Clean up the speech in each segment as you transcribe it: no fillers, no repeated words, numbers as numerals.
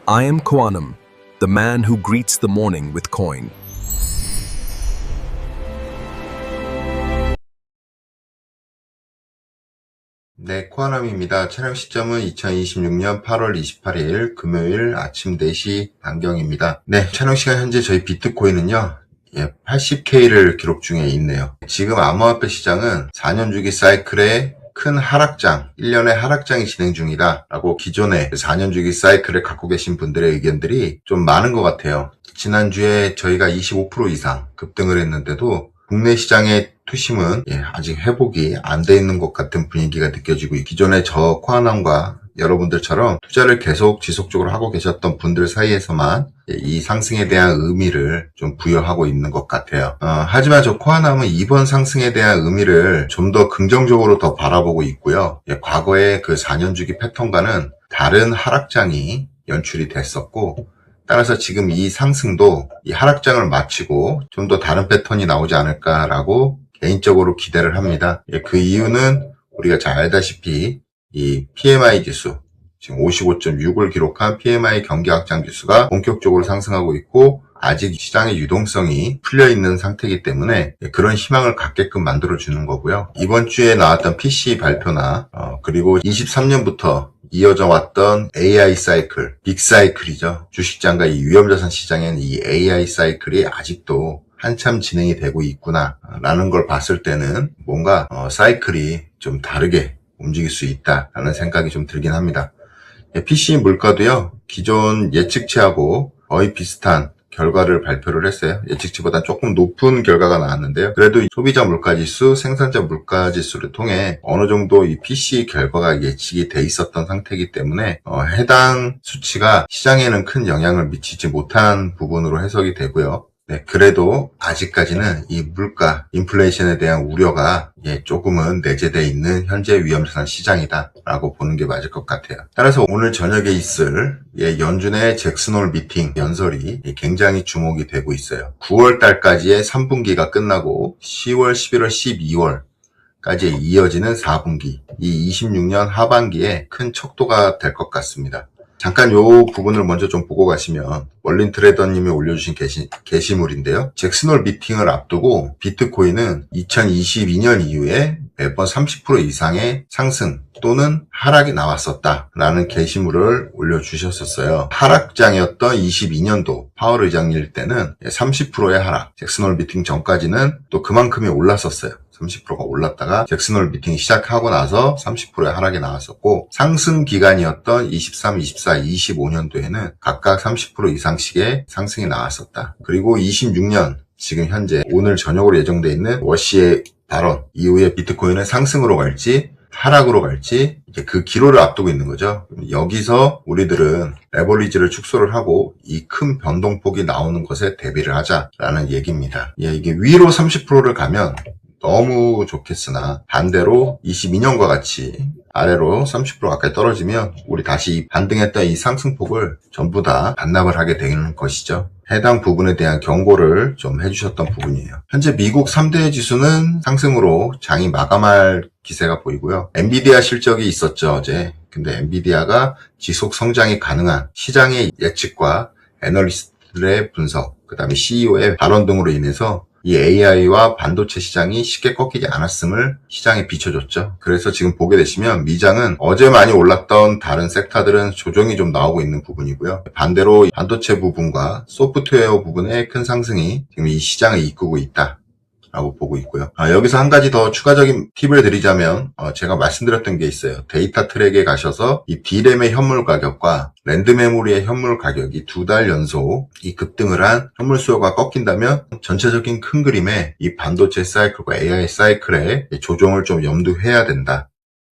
I am Quantum, the man who greets the morning with coin. 네, 코아남입니다. 촬영 시점은 2026년 8월 28일 금요일 아침 4시 반경입니다. 네, 촬영 시간 현재 저희 비트코인은요, 80K를 기록 중에 있네요. 지금 암호화폐 시장은 4년 주기 사이클의 큰 하락장, 1년의 하락장이 진행 중이다 라고 기존의 4년 주기 사이클을 갖고 계신 분들의 의견들이 좀 많은 것 같아요. 지난주에 저희가 25% 이상 급등을 했는데도 국내 시장의 투심은 아직 회복이 안 돼 있는 것 같은 분위기가 느껴지고, 기존의 저 코아남과 여러분들처럼 투자를 계속 지속적으로 하고 계셨던 분들 사이에서만 이 상승에 대한 의미를 좀 부여하고 있는 것 같아요. 하지만 저 코아남은 이번 상승에 대한 의미를 좀 더 긍정적으로 더 바라보고 있고요. 과거의 그 4년 주기 패턴과는 다른 하락장이 연출이 됐었고, 따라서 지금 이 상승도 이 하락장을 마치고 좀 더 다른 패턴이 나오지 않을까라고 개인적으로 기대를 합니다. 그 이유는 우리가 잘 알다시피 이 PMI 지수, 지금 55.6을 기록한 PMI 경기확장 지수가 본격적으로 상승하고 있고, 아직 시장의 유동성이 풀려있는 상태이기 때문에 그런 희망을 갖게끔 만들어주는 거고요. 이번 주에 나왔던 PC 발표나 그리고 23년부터 이어져 왔던 AI 사이클, 빅 사이클이죠. 주식장과 이 위험자산 시장에는 이 AI 사이클이 아직도 한참 진행이 되고 있구나 라는 걸 봤을 때는 뭔가 사이클이 좀 다르게 움직일 수 있다라는 생각이 좀 들긴 합니다. PC 물가도요, 기존 예측치하고 거의 비슷한 결과를 발표를 했어요. 예측치보다 조금 높은 결과가 나왔는데요. 그래도 소비자 물가지수, 생산자 물가지수를 통해 어느 정도 이 PC 결과가 예측이 돼 있었던 상태이기 때문에 해당 수치가 시장에는 큰 영향을 미치지 못한 부분으로 해석이 되고요. 네, 그래도 아직까지는 이 물가, 인플레이션에 대한 우려가 조금은 내재되어 있는 현재 위험자산 시장이다 라고 보는 게 맞을 것 같아요. 따라서 오늘 저녁에 있을 연준의 잭슨홀 미팅 연설이 굉장히 주목이 되고 있어요. 9월 달까지의 3분기가 끝나고 10월, 11월, 12월까지 이어지는 4분기, 이 26년 하반기에 큰 척도가 될 것 같습니다. 잠깐 요 부분을 먼저 좀 보고 가시면, 월린 트레이더님이 올려주신 게시물인데요. 잭슨홀 미팅을 앞두고 비트코인은 2022년 이후에 매번 30% 이상의 상승 또는 하락이 나왔었다라는 게시물을 올려주셨었어요. 하락장이었던 22년도 파월 의장일 때는 30%의 하락, 잭슨홀 미팅 전까지는 또 그만큼이 올랐었어요. 30%가 올랐다가 잭슨홀 미팅이 시작하고 나서 30%의 하락이 나왔었고, 상승 기간이었던 23, 24, 25년도에는 각각 30% 이상씩의 상승이 나왔었다. 그리고 26년, 지금 현재 오늘 저녁으로 예정되어 있는 워시의 발언 이후에 비트코인은 상승으로 갈지 하락으로 갈지 그 기로를 앞두고 있는 거죠. 여기서 우리들은 레버리지를 축소를 하고 이 큰 변동폭이 나오는 것에 대비를 하자라는 얘기입니다. 이게 위로 30%를 가면 너무 좋겠으나, 반대로 22년과 같이 아래로 30% 가까이 떨어지면 우리 다시 반등했던 이 상승폭을 전부 다 반납을 하게 되는 것이죠. 해당 부분에 대한 경고를 좀 해주셨던 부분이에요. 현재 미국 3대 지수는 상승으로 장이 마감할 기세가 보이고요. 엔비디아 실적이 있었죠, 어제. 근데 엔비디아가 지속 성장이 가능한 시장의 예측과 애널리스트들의 분석, 그 다음에 CEO의 발언 등으로 인해서 이 AI와 반도체 시장이 쉽게 꺾이지 않았음을 시장에 비춰줬죠. 그래서 지금 보게 되시면 미장은 어제 많이 올랐던 다른 섹터들은 조정이 좀 나오고 있는 부분이고요. 반대로 반도체 부분과 소프트웨어 부분의 큰 상승이 지금 이 시장을 이끌고 있다 라고 보고 있고요. 여기서 한 가지 더 추가적인 팁을 드리자면, 제가 말씀드렸던 게 있어요. 데이터 트랙에 가셔서 이 D램의 현물 가격과 랜드 메모리의 현물 가격이 2달 연속 이 급등을 한 현물 수요가 꺾인다면 전체적인 큰 그림에 이 반도체 사이클과 AI 사이클의 조정을 좀 염두해야 된다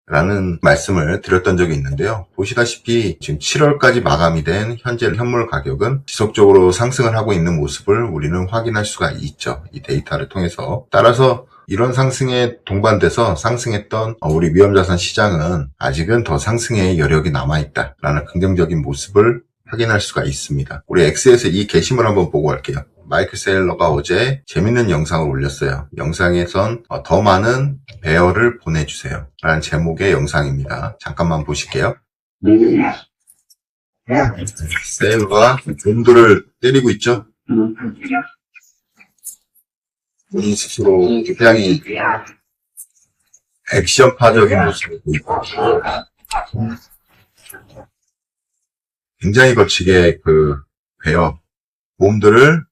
라는 말씀을 드렸던 적이 있는데요. 보시다시피 지금 7월까지 마감이 된 현재 현물 가격은 지속적으로 상승을 하고 있는 모습을 우리는 확인할 수가 있죠. 이 데이터를 통해서. 따라서 이런 상승에 동반돼서 상승했던 우리 위험자산 시장은 아직은 더 상승의 여력이 남아있다라는 긍정적인 모습을 확인할 수가 있습니다. 우리 X에서 이 게시물 한번 보고 갈게요. 마이클 세일러가 어제 재밌는 영상을 올렸어요. 영상에선 더 많은 배열을 보내주세요 라는 제목의 영상입니다. 잠깐만 보실게요. 세일러가 곰들을 때리고 있죠. 본인 스스로 굉장히 액션파적인 모습을 보이고 굉장히 거치게 베어 곰들을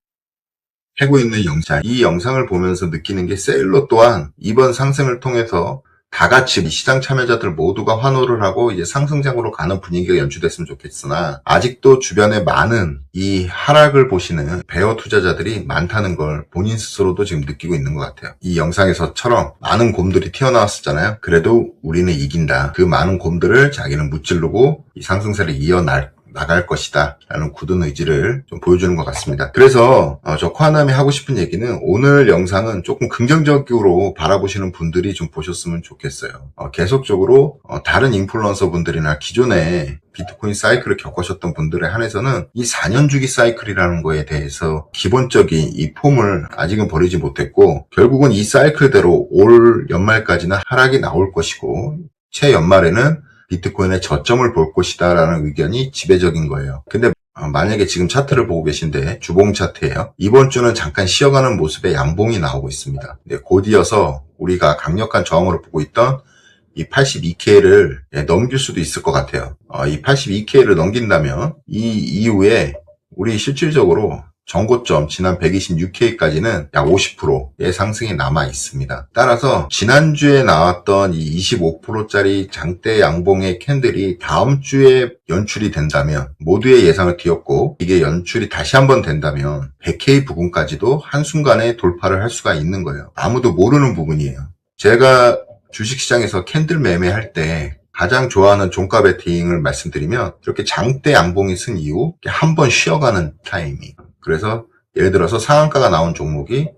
패고 있는 영상. 이 영상을 보면서 느끼는 게 세일러 또한 이번 상승을 통해서 다 같이 시장 참여자들 모두가 환호를 하고 이제 상승장으로 가는 분위기가 연출됐으면 좋겠으나 아직도 주변에 많은 이 하락을 보시는 베어 투자자들이 많다는 걸 본인 스스로도 지금 느끼고 있는 것 같아요. 이 영상에서처럼 많은 곰들이 튀어나왔었잖아요. 그래도 우리는 이긴다. 그 많은 곰들을 자기는 무찌르고 이 상승세를 나갈 것이다 라는 굳은 의지를 좀 보여주는 것 같습니다. 그래서 저 코아남이 하고 싶은 얘기는 오늘 영상은 조금 긍정적으로 바라보시는 분들이 좀 보셨으면 좋겠어요. 계속적으로 다른 인플루언서 분들이나 기존에 비트코인 사이클을 겪으셨던 분들에 한해서는 이 4년 주기 사이클이라는 거에 대해서 기본적인 이 폼을 아직은 버리지 못했고 결국은 이 사이클대로 올 연말까지는 하락이 나올 것이고 최연말에는 비트코인의 저점을 볼 것이다 라는 의견이 지배적인 거예요. 근데 만약에 지금 차트를 보고 계신데 주봉 차트예요. 이번 주는 잠깐 쉬어가는 모습의 양봉이 나오고 있습니다. 근데 곧 이어서 우리가 강력한 저항으로 보고 있던 이 82K를 넘길 수도 있을 것 같아요. 이 82K를 넘긴다면 이 이후에 우리 실질적으로 전고점 지난 126K까지는 약 50%의 상승이 남아 있습니다. 따라서 지난주에 나왔던 이 25%짜리 장대 양봉의 캔들이 다음 주에 연출이 된다면 모두의 예상을 뒤엎고 이게 연출이 다시 한번 된다면 100K 부근까지도 한순간에 돌파를 할 수가 있는 거예요. 아무도 모르는 부분이에요. 제가 주식시장에서 캔들 매매할 때 가장 좋아하는 종가 베팅을 말씀드리면 이렇게 장대 양봉이 쓴 이후 한 번 쉬어가는 타이밍. 그래서 예를 들어서 상한가가 나온 종목이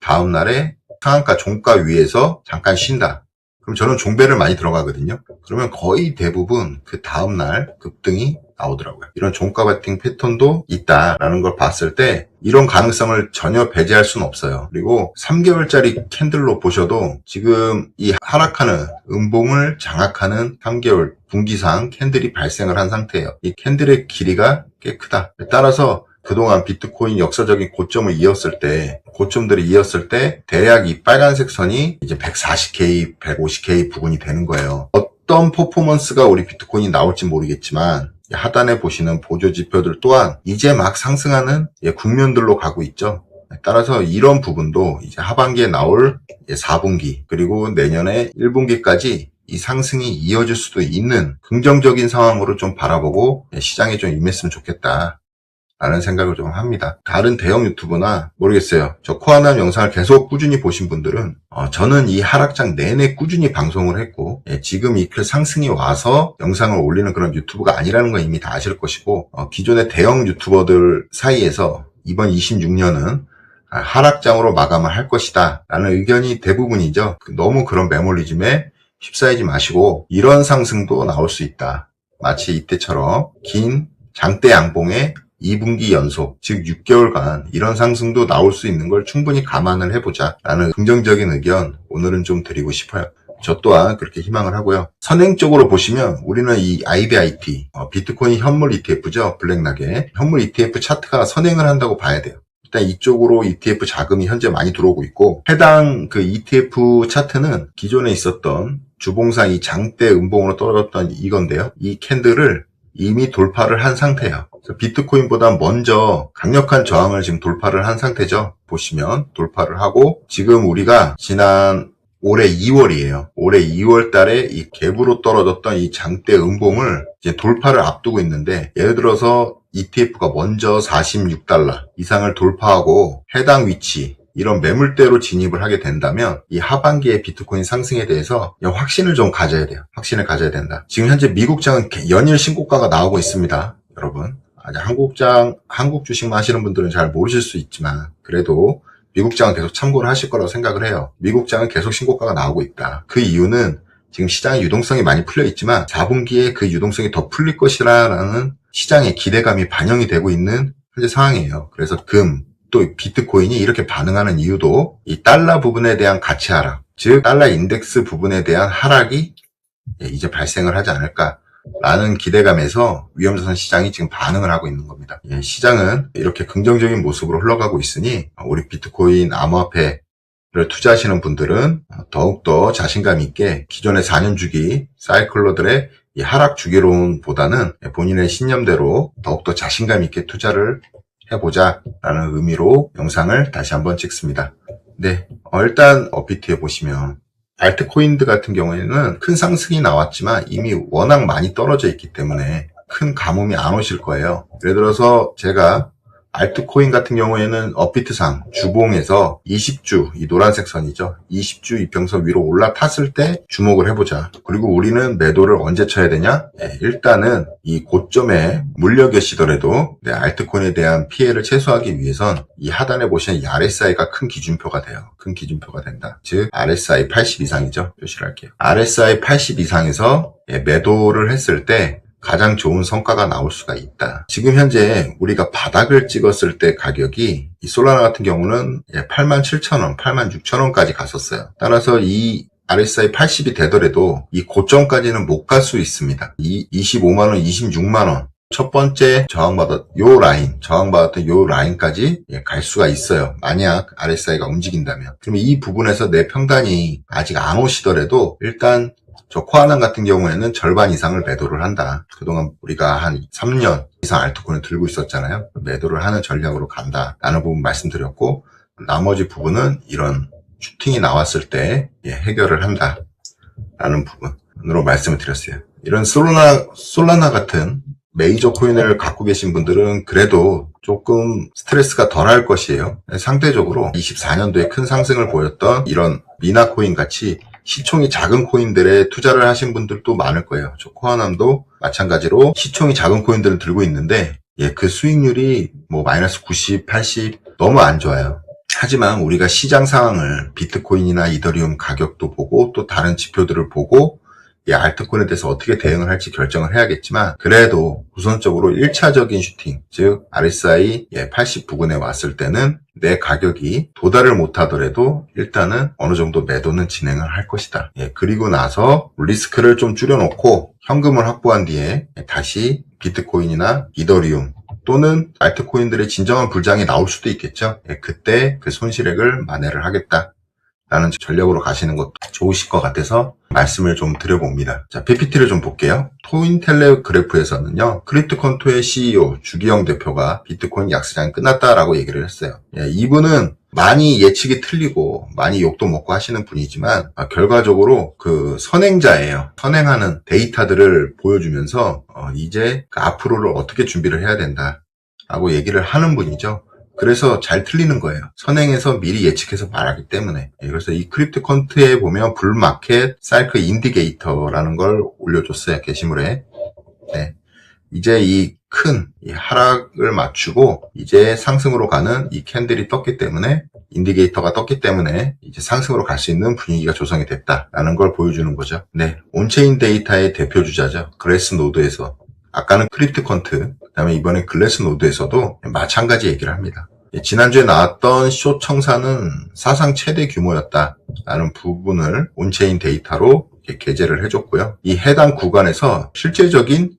다음날에 상한가 종가 위에서 잠깐 쉰다. 그럼 저는 종배를 많이 들어가거든요. 그러면 거의 대부분 그 다음날 급등이 나오더라고요. 이런 종가 베팅 패턴도 있다라는 걸 봤을 때 이런 가능성을 전혀 배제할 수는 없어요. 그리고 3개월짜리 캔들로 보셔도 지금 이 하락하는 음봉을 장악하는 3개월 분기상 캔들이 발생을 한 상태예요. 이 캔들의 길이가 꽤 크다. 따라서 그동안 비트코인 역사적인 고점들이 이었을 때 대략 이 빨간색 선이 이제 140K, 150K 부근이 되는 거예요. 어떤 퍼포먼스가 우리 비트코인이 나올지 모르겠지만 하단에 보시는 보조 지표들 또한 이제 막 상승하는 국면들로 가고 있죠. 따라서 이런 부분도 이제 하반기에 나올 4분기 그리고 내년에 1분기까지 이 상승이 이어질 수도 있는 긍정적인 상황으로 좀 바라보고 시장에 좀 임했으면 좋겠다. 라는 생각을 좀 합니다. 다른 대형 유튜브나 모르겠어요. 저 코아남 영상을 계속 꾸준히 보신 분들은 저는 이 하락장 내내 꾸준히 방송을 했고 지금 이 상승이 와서 영상을 올리는 그런 유튜브가 아니라는 건 이미 다 아실 것이고 기존의 대형 유튜버들 사이에서 이번 26년은 하락장으로 마감을 할 것이다 라는 의견이 대부분이죠. 너무 그런 매몰리즘에 휩싸이지 마시고 이런 상승도 나올 수 있다. 마치 이때처럼 긴 장대 양봉에 2분기 연속, 즉 6개월간 이런 상승도 나올 수 있는 걸 충분히 감안을 해보자 라는 긍정적인 의견 오늘은 좀 드리고 싶어요. 저 또한 그렇게 희망을 하고요. 선행적으로 보시면 우리는 이 IBIT, 비트코인 현물 ETF죠. 블랙락의 현물 ETF 차트가 선행을 한다고 봐야 돼요. 일단 이쪽으로 ETF 자금이 현재 많이 들어오고 있고 해당 그 ETF 차트는 기존에 있었던 주봉상 이 장대 음봉으로 떨어졌던 이건데요. 이 캔들을 이미 돌파를 한 상태예요. 비트코인보다 먼저 강력한 저항을 지금 돌파를 한 상태죠. 보시면 돌파를 하고 지금 우리가 지난 올해 2월이에요. 올해 2월 달에 이 갭으로 떨어졌던 이 장대 음봉을 이제 돌파를 앞두고 있는데 예를 들어서 ETF가 먼저 $46 이상을 돌파하고 해당 위치 이런 매물대로 진입을 하게 된다면 이 하반기의 비트코인 상승에 대해서 확신을 좀 가져야 돼요. 확신을 가져야 된다. 지금 현재 미국장은 연일 신고가가 나오고 있습니다. 여러분 아직 한국 주식만 하시는 분들은 잘 모르실 수 있지만 그래도 미국장은 계속 참고를 하실 거라고 생각을 해요. 미국장은 계속 신고가가 나오고 있다. 그 이유는 지금 시장의 유동성이 많이 풀려 있지만 4분기에 그 유동성이 더 풀릴 것이라는 시장의 기대감이 반영이 되고 있는 현재 상황이에요. 그래서 또 비트코인이 이렇게 반응하는 이유도 이 달러 부분에 대한 가치 하락, 즉 달러 인덱스 부분에 대한 하락이 이제 발생을 하지 않을까 라는 기대감에서 위험자산 시장이 지금 반응을 하고 있는 겁니다. 시장은 이렇게 긍정적인 모습으로 흘러가고 있으니 우리 비트코인 암호화폐를 투자하시는 분들은 더욱더 자신감 있게 기존의 4년 주기 사이클러들의 이 하락 주기론보다는 본인의 신념대로 더욱더 자신감 있게 투자를 해보자 라는 의미로 영상을 다시 한번 찍습니다. 네, 일단 업비트에 보시면 알트코인들 같은 경우에는 큰 상승이 나왔지만 이미 워낙 많이 떨어져 있기 때문에 큰 가뭄이 안 오실 거예요. 예를 들어서 제가 알트코인 같은 경우에는 업비트상 주봉에서 20주, 이 노란색 선이죠. 20주 이평선 위로 올라탔을 때 주목을 해보자. 그리고 우리는 매도를 언제 쳐야 되냐? 일단은 이 고점에 물려 계시더라도 알트코인에 대한 피해를 최소화하기 위해선 이 하단에 보시면 이 RSI가 큰 기준표가 돼요. 큰 기준표가 된다. 즉 RSI 80 이상이죠. 표시를 할게요. RSI 80 이상에서 매도를 했을 때 가장 좋은 성과가 나올 수가 있다. 지금 현재 우리가 바닥을 찍었을 때 가격이 이 솔라나 같은 경우는 87,000원, 86,000원까지 갔었어요. 따라서 이 RSI 80이 되더라도 이 고점까지는 못 갈 수 있습니다. 이 25만원, 26만원 첫 번째 저항받았던 요 라인까지 갈 수가 있어요. 만약 RSI가 움직인다면. 그러면 이 부분에서 내 평단이 아직 안 오시더라도 일단 저 코아난 같은 경우에는 절반 이상을 매도를 한다. 그동안 우리가 한 3년 이상 알트코인을 들고 있었잖아요. 매도를 하는 전략으로 간다. 라는 부분 말씀드렸고, 나머지 부분은 이런 슈팅이 나왔을 때 해결을 한다. 라는 부분으로 말씀을 드렸어요. 이런 솔라나 같은 메이저 코인을 갖고 계신 분들은 그래도 조금 스트레스가 덜할 것이에요. 상대적으로 24년도에 큰 상승을 보였던 이런 미나 코인 같이 시총이 작은 코인들에 투자를 하신 분들도 많을 거예요. 저 코아남도 마찬가지로 시총이 작은 코인들을 들고 있는데 그 수익률이 뭐 마이너스 90, 80 너무 안 좋아요. 하지만 우리가 시장 상황을 비트코인이나 이더리움 가격도 보고 또 다른 지표들을 보고 알트코인에 대해서 어떻게 대응을 할지 결정을 해야겠지만 그래도 우선적으로 1차적인 슈팅, 즉 RSI 80 부근에 왔을 때는 내 가격이 도달을 못하더라도 일단은 어느 정도 매도는 진행을 할 것이다. 그리고 나서 리스크를 좀 줄여놓고 현금을 확보한 뒤에 다시 비트코인이나 이더리움 또는 알트코인들의 진정한 불장이 나올 수도 있겠죠. 그때 그 손실액을 만회를 하겠다. 라는 전략으로 가시는 것도 좋으실 것 같아서 말씀을 좀 드려봅니다. 자, PPT를 좀 볼게요. 코인텔레그래프에서는요, 크립토컨토의 CEO 주기영 대표가 비트코인 약세장이 끝났다라고 얘기를 했어요. 이분은 많이 예측이 틀리고 많이 욕도 먹고 하시는 분이지만 결과적으로 그 선행자예요. 선행하는 데이터들을 보여주면서 이제 그 앞으로를 어떻게 준비를 해야 된다라고 얘기를 하는 분이죠. 그래서 잘 틀리는 거예요. 선행해서 미리 예측해서 말하기 때문에. 그래서 이 크립토컨트에 보면 불마켓 사이클 인디게이터라는 걸 올려줬어요. 게시물에. 이제 이 큰 하락을 맞추고 이제 상승으로 가는 이 캔들이 떴기 때문에 인디게이터가 떴기 때문에 이제 상승으로 갈 수 있는 분위기가 조성이 됐다라는 걸 보여주는 거죠. 온체인 데이터의 대표 주자죠. 글래스노드에서. 아까는 크립토컨트, 그다음에 이번에 글래스노드에서도 마찬가지 얘기를 합니다. 지난주에 나왔던 숏 청산은 사상 최대 규모였다라는 부분을 온체인 데이터로 게재를 해줬고요. 이 해당 구간에서 실제적인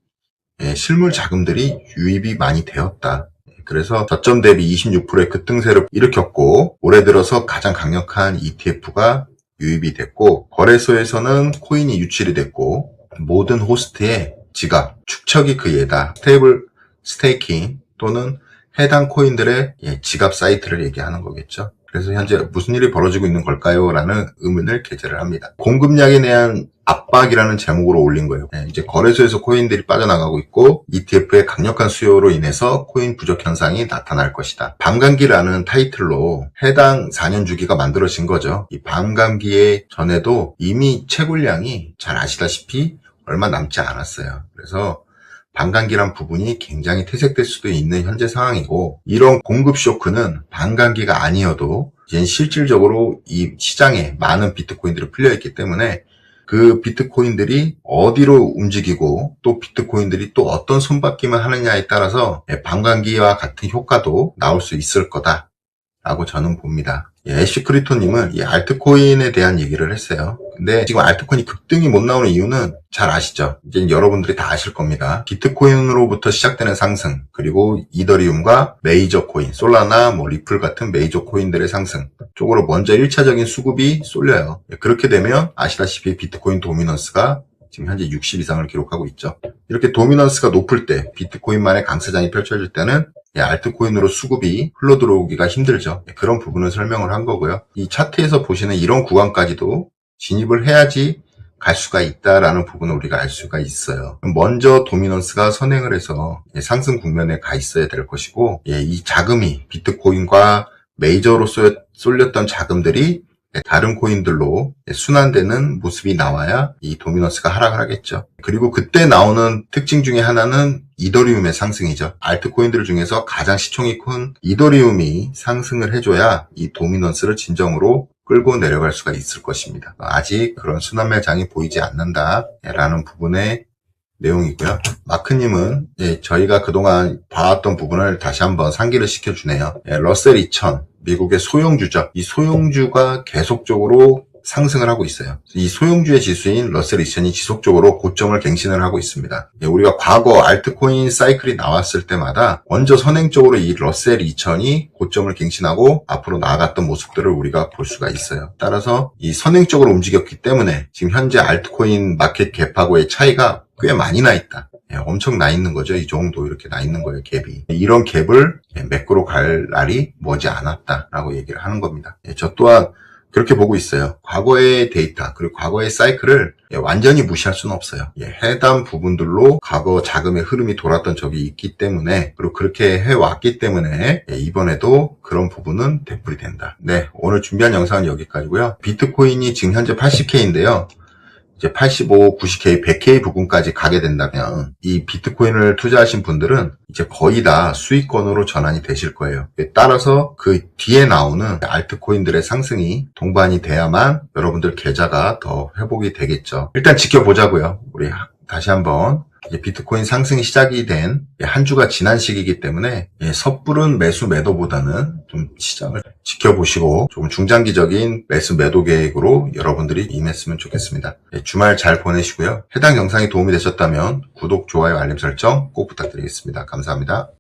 실물 자금들이 유입이 많이 되었다. 그래서 저점 대비 26%의 급등세를 일으켰고 올해 들어서 가장 강력한 ETF가 유입이 됐고 거래소에서는 코인이 유출이 됐고 모든 호스트의 지갑, 축척이 그 예다. 스테이블 스테이킹 또는 해당 코인들의 지갑 사이트를 얘기하는 거겠죠. 그래서 현재 무슨 일이 벌어지고 있는 걸까요? 라는 의문을 게재를 합니다. 공급량에 대한 압박이라는 제목으로 올린 거예요. 이제 거래소에서 코인들이 빠져나가고 있고 ETF의 강력한 수요로 인해서 코인 부족 현상이 나타날 것이다. 밤감기라는 타이틀로 해당 4년 주기가 만들어진 거죠. 이 밤감기에 전에도 이미 채굴량이 잘 아시다시피 얼마 남지 않았어요. 그래서 반감기란 부분이 굉장히 퇴색될 수도 있는 현재 상황이고 이런 공급 쇼크는 반감기가 아니어도 이제 실질적으로 이 시장에 많은 비트코인들이 풀려있기 때문에 그 비트코인들이 어디로 움직이고 또 비트코인들이 또 어떤 손바뀜을 하느냐에 따라서 반감기와 같은 효과도 나올 수 있을 거다 라고 저는 봅니다. 애쉬 크리토님은 이 알트코인에 대한 얘기를 했어요. 근데 지금 알트코인이 급등이 못 나오는 이유는 잘 아시죠? 이제 여러분들이 다 아실 겁니다. 비트코인으로부터 시작되는 상승, 그리고 이더리움과 메이저 코인, 솔라나 리플 같은 메이저 코인들의 상승 쪽으로 먼저 1차적인 수급이 쏠려요. 그렇게 되면 아시다시피 비트코인 도미넌스가 지금 현재 60 이상을 기록하고 있죠. 이렇게 도미넌스가 높을 때, 비트코인만의 강세장이 펼쳐질 때는 알트코인으로 수급이 흘러들어오기가 힘들죠. 그런 부분을 설명을 한 거고요. 이 차트에서 보시는 이런 구간까지도 진입을 해야지 갈 수가 있다라는 부분을 우리가 알 수가 있어요. 먼저 도미넌스가 선행을 해서 상승 국면에 가 있어야 될 것이고, 이 자금이 비트코인과 메이저로 쏠렸던 자금들이 다른 코인들로 순환되는 모습이 나와야 이 도미넌스가 하락을 하겠죠. 그리고 그때 나오는 특징 중에 하나는 이더리움의 상승이죠. 알트코인들 중에서 가장 시총이 큰 이더리움이 상승을 해줘야 이 도미넌스를 진정으로 끌고 내려갈 수가 있을 것입니다. 아직 그런 순환 매장이 보이지 않는다라는 부분의 내용이고요. 마크님은 저희가 그동안 봐왔던 부분을 다시 한번 상기를 시켜주네요. 러셀 2000, 미국의 소형주죠. 이 소형주가 계속적으로 상승을 하고 있어요. 이 소형주의 지수인 러셀 2000이 지속적으로 고점을 갱신을 하고 있습니다. 우리가 과거 알트코인 사이클이 나왔을 때마다 먼저 선행적으로 이 러셀 2000이 고점을 갱신하고 앞으로 나아갔던 모습들을 우리가 볼 수가 있어요. 따라서 이 선행적으로 움직였기 때문에 지금 현재 알트코인 마켓 갭하고의 차이가 꽤 많이 나 있다. 엄청 나 있는 거죠. 이 정도 이렇게 나 있는 거예요, 갭이. 이런 갭을 매끄러 갈 날이 머지 않았다라고 얘기를 하는 겁니다. 저 또한 그렇게 보고 있어요. 과거의 데이터, 그리고 과거의 사이클을 완전히 무시할 수는 없어요. 해당 부분들로 과거 자금의 흐름이 돌았던 적이 있기 때문에, 그리고 그렇게 해왔기 때문에 이번에도 그런 부분은 되풀이 된다. 네, 오늘 준비한 영상은 여기까지고요. 비트코인이 지금 현재 80K인데요. 이제 85, 90K, 100K 부분까지 가게 된다면 이 비트코인을 투자하신 분들은 이제 거의 다 수익권으로 전환이 되실 거예요. 따라서 그 뒤에 나오는 알트코인들의 상승이 동반이 돼야만 여러분들 계좌가 더 회복이 되겠죠. 일단 지켜보자고요. 우리 다시 한번 이제 비트코인 상승이 시작이 된 한 주가 지난 시기이기 때문에 섣부른 매수 매도보다는 좀 시장을 지켜보시고 조금 중장기적인 매수 매도 계획으로 여러분들이 임했으면 좋겠습니다. 주말 잘 보내시고요. 해당 영상이 도움이 되셨다면 구독, 좋아요, 알림 설정 꼭 부탁드리겠습니다. 감사합니다.